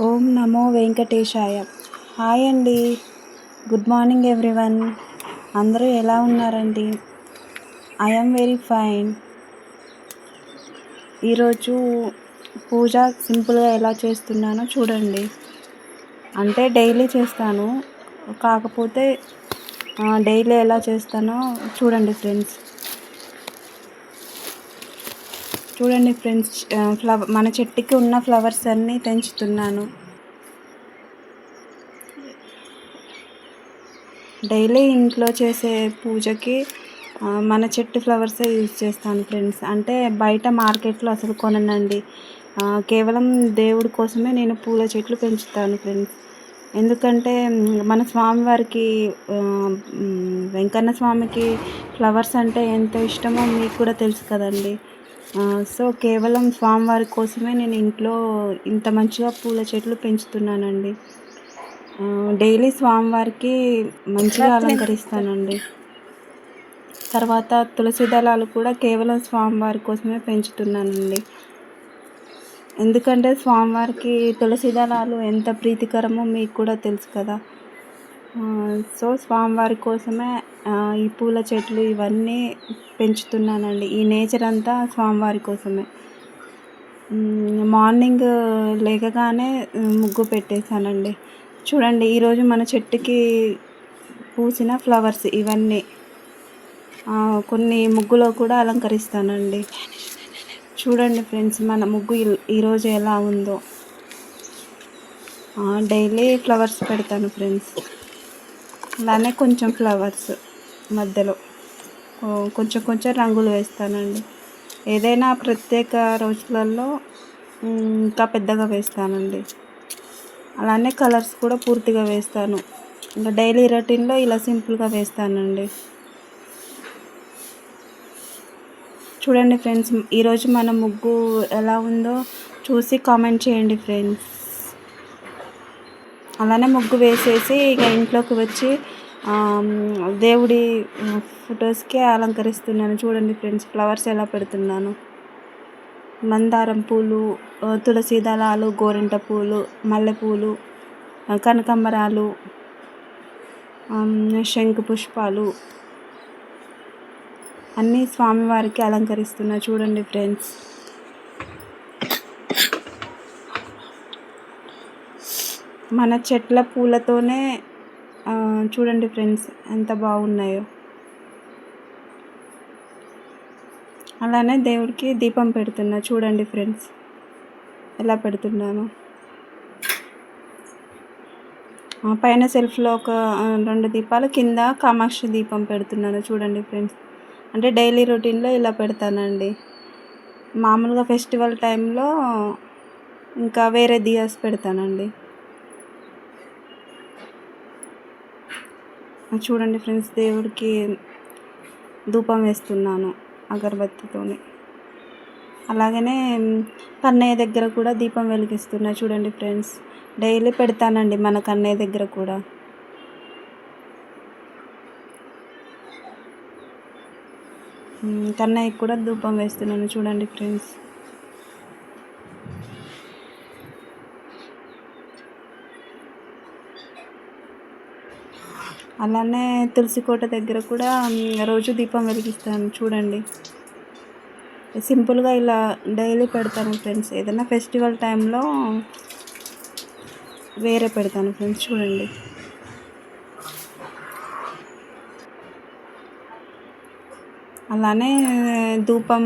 ఓం నమో వెంకటేశాయ. Hi అండి, good morning everyone. అందరూ ఎలా ఉన్నారండి? I'm very fine. ఈరోజు పూజ సింపుల్గా ఎలా చేస్తున్నానో చూడండి. అంటే డైలీ చేస్తాను, కాకపోతే డైలీ ఎలా చేస్తానో చూడండి ఫ్రెండ్స్. మన చెట్టుకి ఉన్న ఫ్లవర్స్ అన్నీ తెంచుతున్నాను. డైలీ ఇంట్లో చేసే పూజకి మన చెట్టు ఫ్లవర్సే యూజ్ చేస్తాను ఫ్రెండ్స్. అంటే బయట మార్కెట్లో అసలు కొననండి. కేవలం దేవుడి కోసమే నేను పూల చెట్లు పెంచుతాను ఫ్రెండ్స్. ఎందుకంటే మన స్వామివారికి వెంకన్న స్వామికి ఫ్లవర్స్ అంటే ఎంత ఇష్టమో మీకు కూడా తెలుసు కదండి. సో కేవలం స్వామివారి కోసమే నేను ఇంట్లో ఇంత మంచిగా పూల చెట్లు పెంచుతున్నానండి. డైలీ స్వామివారికి మంచిగా అలంకరిస్తానండి. తర్వాత తులసి దళాలు కూడా కేవలం స్వామివారి కోసమే పెంచుతున్నానండి. ఎందుకంటే స్వామివారికి తులసి దళాలు ఎంత ప్రీతికరమో మీకు కూడా తెలుసు కదా. సో స్వామివారి కోసమే ఈ పూల చెట్లు ఇవన్నీ పెంచుతున్నానండి. ఈ నేచర్ అంతా స్వామివారి కోసమే. మార్నింగ్ లేకగానే ముగ్గు పెట్టేశానండి. చూడండి, ఈరోజు మన చెట్టుకి పూసిన ఫ్లవర్స్ ఇవన్నీ కొన్ని ముగ్గులో కూడా అలంకరిస్తానండి. చూడండి ఫ్రెండ్స్, మన ముగ్గు ఈరోజు ఎలా ఉందో. డైలీ ఫ్లవర్స్ పెడతాను ఫ్రెండ్స్. అలానే కొంచెం ఫ్లవర్స్ మధ్యలో కొంచెం కొంచెం రంగులు వేస్తానండి. ఏదైనా ప్రత్యేక రోజులలో ఇంకా పెద్దగా వేస్తానండి. అలానే కలర్స్ కూడా పూర్తిగా వేస్తాను. ఇంకా డైలీ రొటీన్లో ఇలా సింపుల్గా వేస్తానండి. చూడండి ఫ్రెండ్స్, ఈరోజు మన ముగ్గు ఎలా ఉందో చూసి కామెంట్ చేయండి ఫ్రెండ్స్. అలానే ముగ్గు వేసేసి ఇక ఇంట్లోకి వచ్చి దేవుడి ఫొటోస్కి అలంకరిస్తున్నాను. చూడండి ఫ్రెండ్స్, ఫ్లవర్స్ ఎలా పెడుతున్నాను. మందారం పూలు, తులసి దళాలు, గోరింట పూలు, మల్లెపూలు, కనకాంబరాలు, శంకు పుష్పాలు అన్నీ స్వామివారికి అలంకరిస్తున్నా. చూడండి ఫ్రెండ్స్, మన చెట్ల పూలతోనే చూడండి ఫ్రెండ్స్ ఎంత బాగున్నాయో. అలానే దేవుడికి దీపం పెడుతున్నా. చూడండి ఫ్రెండ్స్ ఎలా పెడుతున్నాను. పైన సెల్ఫ్లో ఒక 2 దీపాలు, కింద కామాక్షి దీపం పెడుతున్నాను. చూడండి ఫ్రెండ్స్, అంటే డైలీ రొటీన్లో ఇలా పెడతానండి. మామూలుగా ఫెస్టివల్ టైంలో ఇంకా వేరే దియాస్ పెడతానండి. చూడండి ఫ్రెండ్స్, దేవుడికి ధూపం వేస్తున్నాను అగరబత్తితోని. అలాగనే కన్నయ్య దగ్గర కూడా దీపం వెలిగిస్తున్నా. చూడండి ఫ్రెండ్స్, డైలీ పెడతానండి మన కన్నయ్య దగ్గర కూడా. కన్నయ్యకి కూడా ధూపం వేస్తున్నాను. చూడండి ఫ్రెండ్స్, అలానే తులసి కోట దగ్గర కూడా రోజు దీపం వెలిగిస్తాను. చూడండి, సింపుల్గా ఇలా డైలీ పెడతాను ఫ్రెండ్స్. ఏదైనా ఫెస్టివల్ టైంలో వేరే పెడతాను ఫ్రెండ్స్. చూడండి, అలానే ధూపం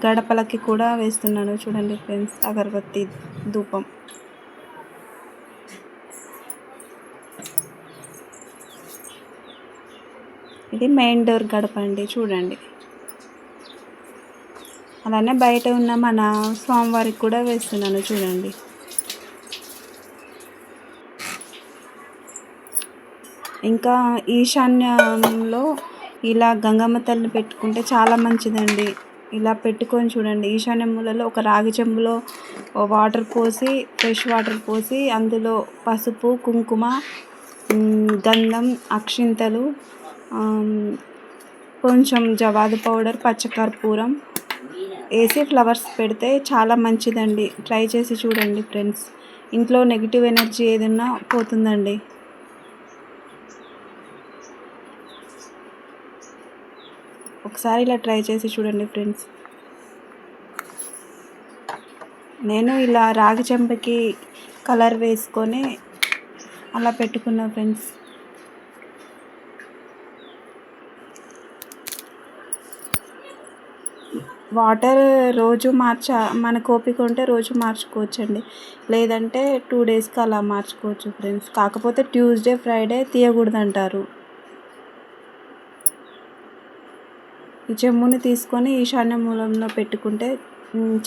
గడపలకి కూడా వేస్తున్నాను. చూడండి ఫ్రెండ్స్, అగరబత్తి ధూపం. ఇది మెయిన్ డోర్ గడప అండి. చూడండి, అలానే బయట ఉన్న మన స్వామివారికి కూడా వేస్తున్నాను. చూడండి, ఇంకా ఈశాన్యంలో ఇలా గంగమ్మ తల్లిని పెట్టుకుంటే చాలా మంచిదండి. ఇలా పెట్టుకొని చూడండి, ఈశాన్య మూలలో ఒక రాగి చెంబులో వాటర్ పోసి, ఫ్రెష్ వాటర్ పోసి, అందులో పసుపు, కుంకుమ, గంధం, అక్షింతలు, కొంచెం జవాదు పౌడర్, పచ్చకర్పూరం వేసి ఫ్లవర్స్ పెడితే చాలా మంచిదండి. ట్రై చేసి చూడండి ఫ్రెండ్స్. ఇంట్లో నెగిటివ్ ఎనర్జీ ఏదన్నా పోతుందండి. ఒకసారి ఇలా ట్రై చేసి చూడండి ఫ్రెండ్స్. నేను ఇలా రాగి చెంపకి కలర్ వేసుకొని అలా పెట్టుకున్నా ఫ్రెండ్స్. వాటర్ రోజు మనకు ఓపిక ఉంటే రోజు మార్చుకోవచ్చండి, లేదంటే 2 డేస్కి అలా మార్చుకోవచ్చు ఫ్రెండ్స్. కాకపోతే ట్యూస్డే ఫ్రైడే తీయకూడదు అంటారు. ఈ చెంబుని తీసుకొని ఈశాన్య మూలంలో పెట్టుకుంటే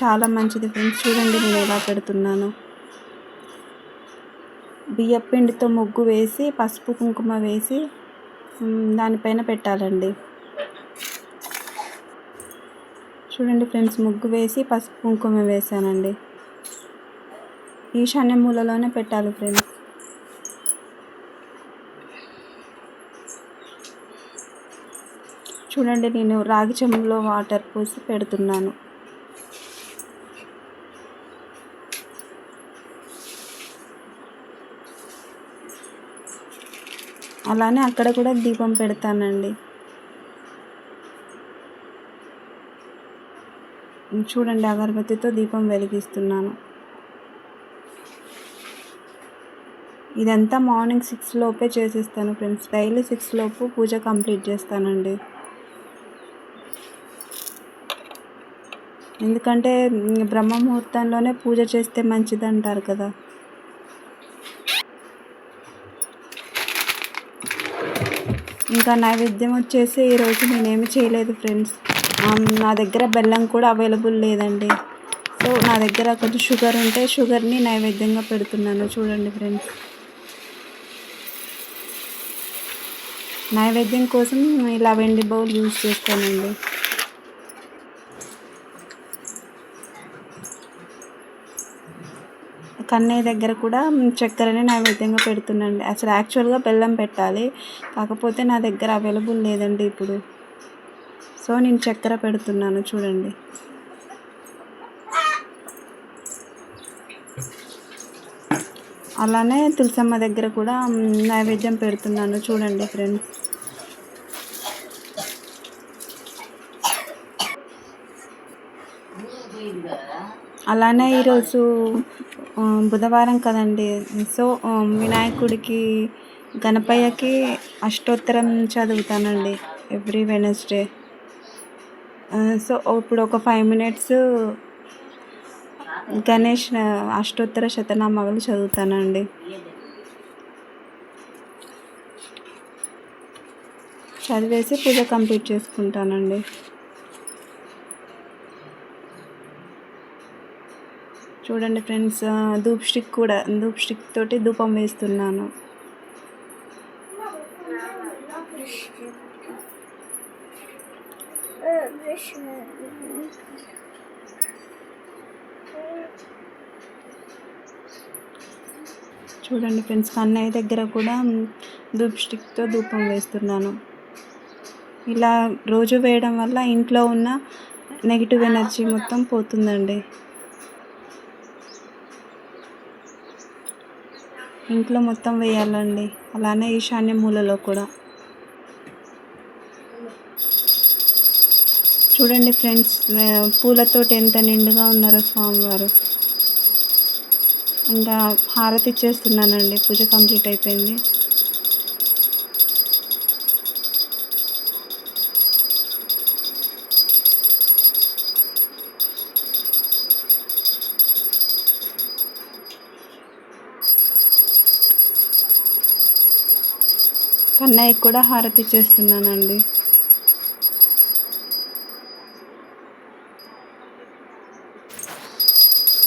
చాలా మంచిది ఫ్రెండ్స్. చూడండి నేను ఎలా పెడుతున్నాను. బియ్యం పిండితో ముగ్గు వేసి పసుపు కుంకుమ వేసి దానిపైన పెట్టాలండి. చూడండి ఫ్రెండ్స్, ముగ్గు వేసి పసుపు కుంకుమ వేసానండి. ఈశాన్య మూలలోనే పెట్టాలి ఫ్రెండ్స్. చూడండి నేను రాగి చెంబులో వాటర్ పోసి పెడుతున్నాను. అలానే అక్కడ కూడా దీపం పెడతానండి. చూడండి అగరబత్తితో దీపం వెలిగిస్తున్నాను. ఇదంతా మార్నింగ్ 6 లోపే చేసేస్తాను ఫ్రెండ్స్. డైలీ 6 లోపు పూజ కంప్లీట్ చేస్తానండి. ఎందుకంటే బ్రహ్మ ముహూర్తంలోనే పూజ చేస్తే మంచిది అంటారు కదా. ఇంకా నైవేద్యం వచ్చేసి ఈరోజు నేనేమి చేయలేదు ఫ్రెండ్స్. నా దగ్గర బెల్లం కూడా అవైలబుల్ లేదండి. సో నా దగ్గర కొంచెం షుగర్ ఉంటే షుగర్ని నైవేద్యంగా పెడుతున్నాను. చూడండి ఫ్రెండ్స్, నైవేద్యం కోసం ఇలా వెండి బౌల్ యూజ్ చేస్తానండి. కన్నయ్య దగ్గర కూడా చక్కెరని నైవేద్యంగా పెడుతున్నాండి. అసలు యాక్చువల్గా బెల్లం పెట్టాలి, కాకపోతే నా దగ్గర అవైలబుల్ లేదండి ఇప్పుడు. సో నేను చక్కెర పెడుతున్నాను. చూడండి, అలానే తులసమ్మ దగ్గర కూడా నైవేద్యం పెడుతున్నాను. చూడండి ఫ్రెండ్స్, అలానే ఈరోజు బుధవారం కదండి. సో వినాయకుడికి గణపయ్యకి అష్టోత్తరం చదువుతానండి ఎవ్రీ వెనస్డే. సో ఇప్పుడు ఒక 5 minutes గణేష్ అష్టోత్తర శతనామాలు చదువుతానండి. చదివేసి పూజ కంప్లీట్ చేసుకుంటానండి. చూడండి ఫ్రెండ్స్, ధూప్ స్టిక్ తోటి ధూపం వేస్తున్నాను. చూడండి ఫ్రెండ్స్, కన్నయ్య దగ్గర కూడా ధూప్ స్టిక్తో ధూపం వేస్తున్నాను. ఇలా రోజు వేయడం వల్ల ఇంట్లో ఉన్న నెగిటివ్ ఎనర్జీ మొత్తం పోతుందండి. ఇంట్లో మొత్తం వేయాలండి, అలానే ఈశాన్య మూలలో కూడా. చూడండి ఫ్రెండ్స్, పూలతోటి ఎంత నిండుగా ఉన్నారో స్వామివారు. ఇంకా హారతి ఇచ్చేస్తున్నానండి. పూజ కంప్లీట్ అయిపోయింది. కన్నయ్యకి కూడా హారతి ఇచ్చేస్తున్నానండి.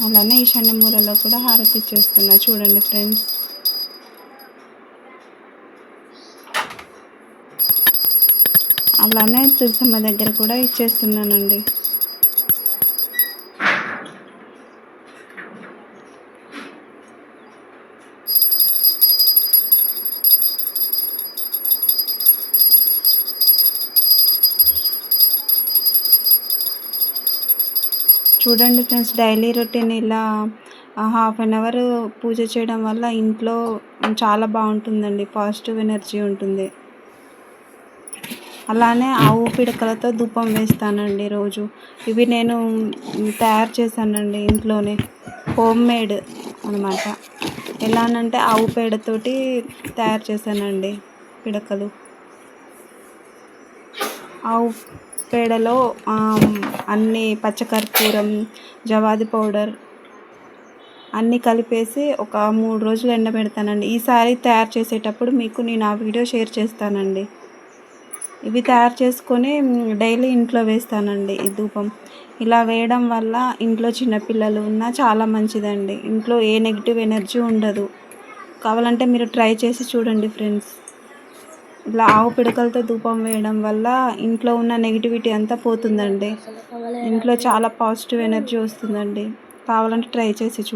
అలానే ఈశాన్య మూలలో కూడా హారతి ఇచ్చేస్తున్నా. చూడండి ఫ్రెండ్స్, అలానే తులసమ్మ దగ్గర కూడా ఇచ్చేస్తున్నానండి. చూడండి ఫ్రెండ్స్, డైలీ రొటీన్ ఇలా హాఫ్ అన్ అవర్ పూజ చేయడం వల్ల ఇంట్లో చాలా బాగుంటుందండి, పాజిటివ్ ఎనర్జీ ఉంటుంది. అలానే ఆవు పిడకలతో ధూపం వేస్తానండి రోజు. ఇవి నేను తయారు చేశానండి ఇంట్లోనే, హోమ్ మేడ్ అనమాట. ఎలానంటే ఆవు పేడతోటి తయారు చేశానండి పిడకలు. ఆవు పేడలో అన్నీ పచ్చకర్పూరం, జవాది పౌడర్ అన్నీ కలిపేసి ఒక 3 రోజులు ఎండబెడతానండి. ఈసారి తయారు చేసేటప్పుడు మీకు నేను ఆ వీడియో షేర్ చేస్తానండి. ఇవి తయారు చేసుకొని డైలీ ఇంట్లో వేస్తానండి ఈ ధూపం. ఇలా వేయడం వల్ల ఇంట్లో చిన్నపిల్లలు ఉన్నా చాలా మంచిదండి. ఇంట్లో ఏ నెగిటివ్ ఎనర్జీ ఉండదు. కావాలంటే మీరు ట్రై చేసి చూడండి ఫ్రెండ్స్. ఇలా ఆవు పిడకలతో ధూపం వేయడం వల్ల ఇంట్లో ఉన్న నెగిటివిటీ అంతా పోతుందండి. ఇంట్లో చాలా పాజిటివ్ ఎనర్జీ వస్తుందండి. కావాలంటే ట్రై చేసి చూడండి.